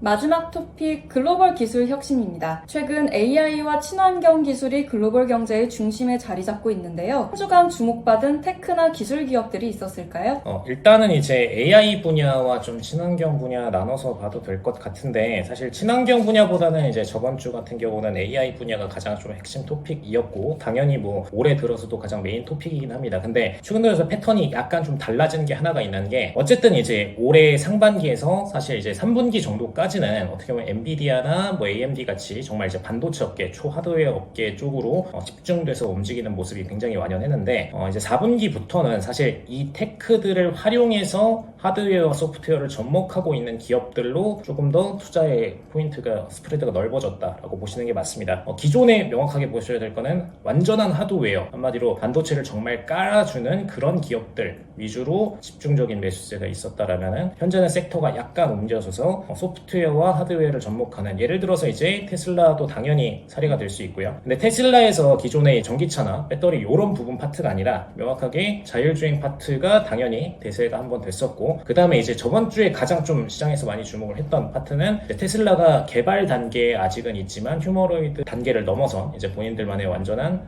마지막 토픽, 글로벌 기술 혁신입니다. 최근 AI와 친환경 기술이 글로벌 경제의 중심에 자리 잡고 있는데요. 한 주간 주목받은 테크나 기술 기업들이 있었을까요? 일단은 이제 AI 분야와 좀 친환경 분야 나눠서 봐도 될 것 같은데, 사실 친환경 분야보다는 이제 저번 주 같은 경우는 AI 분야가 가장 좀 핵심 토픽이었고, 당연히 뭐 올해 들어서도 가장 메인 토픽이긴 합니다. 근데 최근 들어서 패턴이 약간 좀 달라진 게 하나가 있는 게, 어쨌든 이제 올해 상반기에서 사실 이제 3분기 정도까지는 어떻게 보면 엔비디아나 뭐 AMD 같이 정말 이제 반도체 업계, 초하드웨어 업계 쪽으로 집중돼서 움직이는 모습이 굉장히 완연했는데, 이제 4분기부터는 사실 이 테크들을 활용해서 하드웨어와 소프트웨어를 접목하고 있는 기업들로 조금 더 투자의 포인트가, 스프레드가 넓어졌다라고 보시는 게 맞습니다. 기존에 명확하게 보셔야 될 거는 완전한 하드웨어, 한마디로 반도체를 정말 깔아주는 그런 기업들 위주로 집중적인 매수세가 있었다라면은, 현재는 섹터가 약간 옮겨져서 소프트웨어와 하드웨어를 접목하는, 예를 들어서 이제 테슬라도 당연히 사례가 될 수 있고요. 근데 테슬라에서 기존의 전기차나 배터리 이런 부분 파트가 아니라 명확하게 자율주행 파트가 당연히 대세가 한번 됐었고, 그 다음에 이제 저번 주에 가장 좀 시장에서 많이 주목을 했던 파트는, 테슬라가 개발 단계에 아직은 있지만 휴머노이드 단계를 넘어서 이제 본인들만의 완전한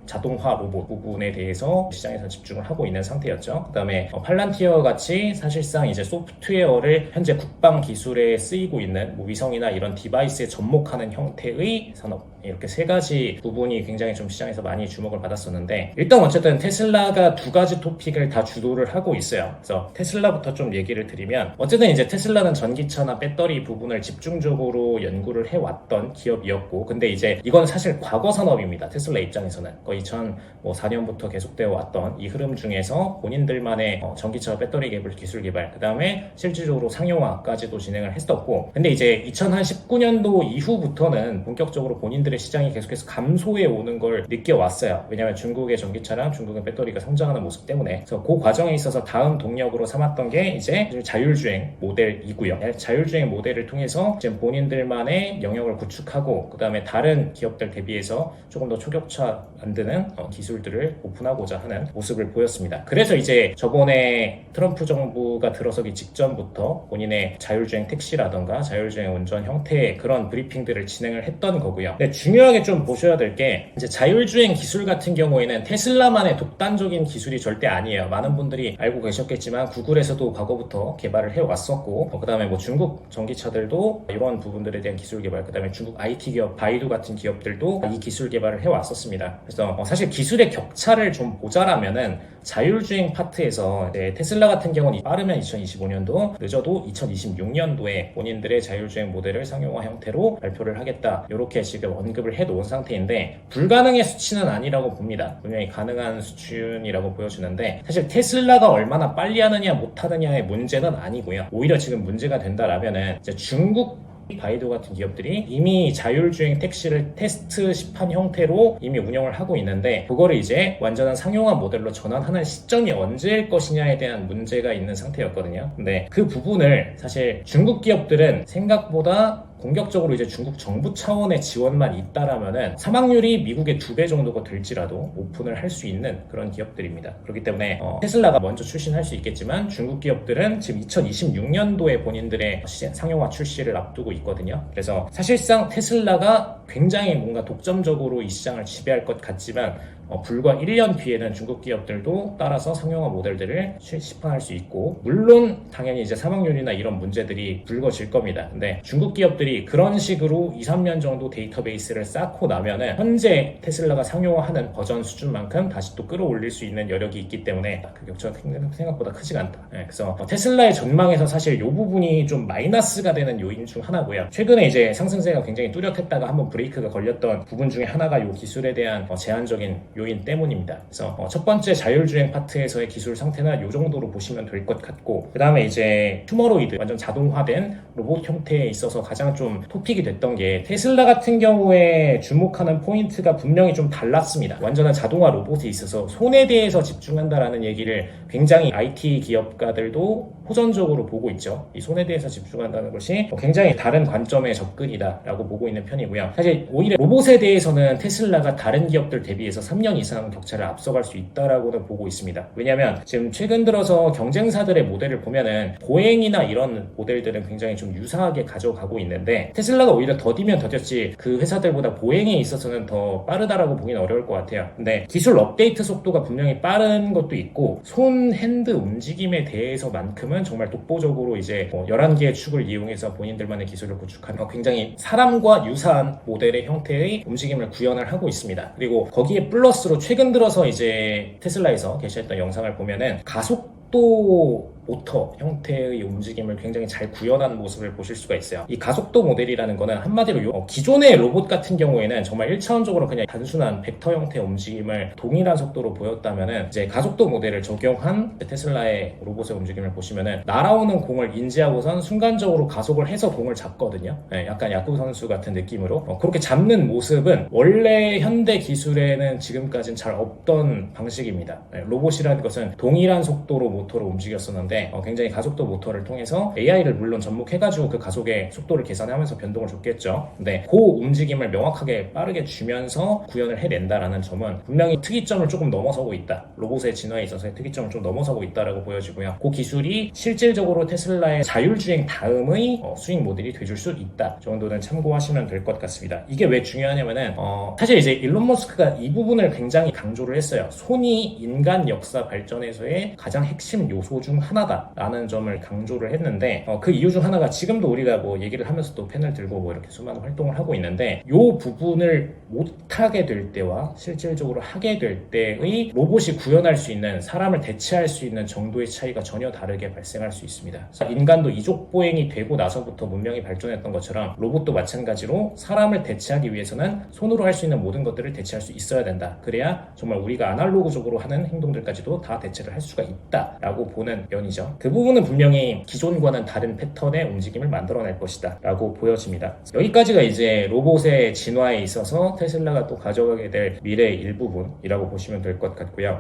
자동화 로봇 부분에 대해서 시장에서 집중을 하고 있는 상태였죠. 그 다음에 팔란티어 같이 사실상 이제 소프트웨어를 현재 국방 기술에 쓰이고 있는 뭐 위성이나 이런 디바이스에 접목하는 형태의 산업, 이렇게 세 가지 부분이 굉장히 좀 시장에서 많이 주목을 받았었는데, 일단 어쨌든 테슬라가 두 가지 토픽을 다 주도를 하고 있어요. 그래서 테슬라부터 좀 얘기를 드리면, 어쨌든 이제 테슬라는 전기차나 배터리 부분을 집중적으로 연구를 해왔던 기업이었고, 근데 이제 이건 사실 과거 산업입니다. 테슬라 입장에서는 거의 2004년부터 계속되어 왔던 이 흐름 중에서 본인들만의 전기차 배터리 기술 개발, 그 다음에 실질적으로 상용화까지도 진행을 했었고, 근데 이제 2019년도 이후부터는 본격적으로 본인들의 시장이 계속해서 감소해 오는 걸 느껴왔어요. 왜냐하면 중국의 전기차랑 중국의 배터리가 성장하는 모습 때문에. 그래서 그 과정에 있어서 다음 동력으로 삼았던 게 이제 자율주행 모델이고요. 자율주행 모델을 통해서 지금 본인들만의 영역을 구축하고, 그 다음에 다른 기업들 대비해서 조금 더 초격차 만드는 기술들을 오픈하고자 하는 모습을 보였습니다. 그래서 이제 저번에 트럼프 정부가 들어서기 직전부터 본인의 자율주행 택시라던가 자율주행 운전 형태의 그런 브리핑들을 진행을 했던 거고요. 근데 중요하게 좀 보셔야 될 게, 이제 자율주행 기술 같은 경우에는 테슬라만의 독단적인 기술이 절대 아니에요. 많은 분들이 알고 계셨겠지만 구글에서도 과거부터 개발을 해왔었고, 그 다음에 뭐 중국 전기차들도 이런 부분들에 대한 기술 개발, 그 다음에 중국 IT 기업 바이두 같은 기업들도 이 기술 개발을 해왔었습니다. 그래서 사실 기술의 격차를 좀 보자라면은, 자율주행 파트에서 테슬라 같은 경우는 빠르면 2025년도, 늦어도 2026년도에 본인들의 자율주행 모델을 상용화 형태로 발표를 하겠다, 이렇게 지금 언급을 해놓은 상태인데, 불가능의 수치는 아니라고 봅니다. 분명히 가능한 수준이라고 보여주는데, 사실 테슬라가 얼마나 빨리 하느냐 못하느냐의 문제는 아니고요. 오히려 지금 문제가 된다라면은 이제 중국 바이두 같은 기업들이 이미 자율주행 택시를 테스트 시판 형태로 이미 운영을 하고 있는데, 그거를 이제 완전한 상용화 모델로 전환하는 시점이 언제일 것이냐에 대한 문제가 있는 상태였거든요. 근데 그 부분을 사실 중국 기업들은 생각보다 공격적으로 이제 중국 정부 차원의 지원만 있다라면은 사망률이 미국의 2배 정도가 될지라도 오픈을 할 수 있는 그런 기업들입니다. 그렇기 때문에 테슬라가 먼저 출신할 수 있겠지만, 중국 기업들은 지금 2026년도에 본인들의 상용화 출시를 앞두고 있거든요. 그래서 사실상 테슬라가 굉장히 뭔가 독점적으로 이 시장을 지배할 것 같지만, 불과 1년 뒤에는 중국 기업들도 따라서 상용화 모델들을 시판할 수 있고, 물론 당연히 이제 사망률이나 이런 문제들이 불거질 겁니다. 근데 중국 기업들이 그런 식으로 2, 3년 정도 데이터베이스를 쌓고 나면은 현재 테슬라가 상용화하는 버전 수준만큼 다시 또 끌어올릴 수 있는 여력이 있기 때문에 그 격차가 생각보다 크지가 않다. 그래서 테슬라의 전망에서 사실 이 부분이 좀 마이너스가 되는 요인 중 하나고요. 최근에 이제 상승세가 굉장히 뚜렷했다가 한번 브레이크가 걸렸던 부분 중에 하나가 이 기술에 대한 제한적인 요인 때문입니다. 그래서 첫 번째 자율주행 파트에서의 기술 상태는 이 정도로 보시면 될 것 같고, 그 다음에 이제 휴머노이드, 완전 자동화된 로봇 형태에 있어서 가장 좀 토픽이 됐던 게, 테슬라 같은 경우에 주목하는 포인트가 분명히 좀 달랐습니다. 완전한 자동화 로봇에 있어서 손에 대해서 집중한다라는 얘기를 굉장히 IT 기업가들도 호전적으로 보고 있죠. 이 손에 대해서 집중한다는 것이 굉장히 다른 관점의 접근이다라고 보고 있는 편이고요. 사실 오히려 로봇에 대해서는 테슬라가 다른 기업들 대비해서 3년 30년 이상 격차를 앞서갈 수 있다라고는 보고 있습니다. 왜냐하면 지금 최근 들어서 경쟁사들의 모델을 보면은 보행이나 이런 모델들은 굉장히 좀 유사하게 가져가고 있는데 테슬라가 오히려 더디면 더뎠지 그 회사들보다 보행에 있어서는 더 빠르다라고 보기는 어려울 것 같아요. 근데 기술 업데이트 속도가 분명히 빠른 것도 있고 손 핸드 움직임에 대해서만큼은 정말 독보적으로 이제 11개의 축을 이용해서 본인들만의 기술을 구축하는 굉장히 사람과 유사한 모델의 형태의 움직임을 구현을 하고 있습니다. 그리고 거기에 플러스로 최근 들어서 이제 테슬라에서 게시했던 영상을 보면은 가속도 모터 형태의 움직임을 굉장히 잘 구현한 모습을 보실 수가 있어요. 이 가속도 모델이라는 거는 한마디로 기존의 로봇 같은 경우에는 정말 1차원적으로 그냥 단순한 벡터 형태의 움직임을 동일한 속도로 보였다면은 이제 가속도 모델을 적용한 테슬라의 로봇의 움직임을 보시면은 날아오는 공을 인지하고선 순간적으로 가속을 해서 공을 잡거든요. 약간 야구 선수 같은 느낌으로 그렇게 잡는 모습은 원래 현대 기술에는 지금까지는 잘 없던 방식입니다. 로봇이라는 것은 동일한 속도로 모터를 움직였었는데 굉장히 가속도 모터를 통해서 AI를 물론 접목해가지고 그 가속의 속도를 계산하면서 변동을 줬겠죠. 근데 그 움직임을 명확하게 빠르게 주면서 구현을 해낸다라는 점은 분명히 특이점을 조금 넘어서고 있다. 로봇의 진화에 있어서의 특이점을 좀 넘어서고 있다라고 보여지고요. 그 기술이 실질적으로 테슬라의 자율주행 다음의 수익 모델이 돼줄 수 있다 정도는 참고하시면 될 것 같습니다. 이게 왜 중요하냐면은 사실 이제 일론 머스크가 이 부분을 굉장히 강조를 했어요. 손이 인간 역사 발전에서의 가장 핵심 요소 중 하나다 라는 점을 강조를 했는데 그 이유 중 하나가 지금도 우리가 뭐 얘기를 하면서도 펜을 들고 뭐 이렇게 수많은 활동을 하고 있는데 이 부분을 못하게 될 때와 실질적으로 하게 될 때의 로봇이 구현할 수 있는 사람을 대체할 수 있는 정도의 차이가 전혀 다르게 발생할 수 있습니다. 인간도 이족 보행이 되고 나서부터 문명이 발전했던 것처럼 로봇도 마찬가지로 사람을 대체하기 위해서는 손으로 할 수 있는 모든 것들을 대체할 수 있어야 된다. 그래야 정말 우리가 아날로그적으로 하는 행동들까지도 다 대체를 할 수가 있다라고 보는 면이죠. 그 부분은 분명히 기존과는 다른 패턴의 움직임을 만들어낼 것이다 라고 보여집니다. 여기까지가 이제 로봇의 진화에 있어서 테슬라가 또 가져가게 될 미래의 일부분이라고 보시면 될 것 같고요.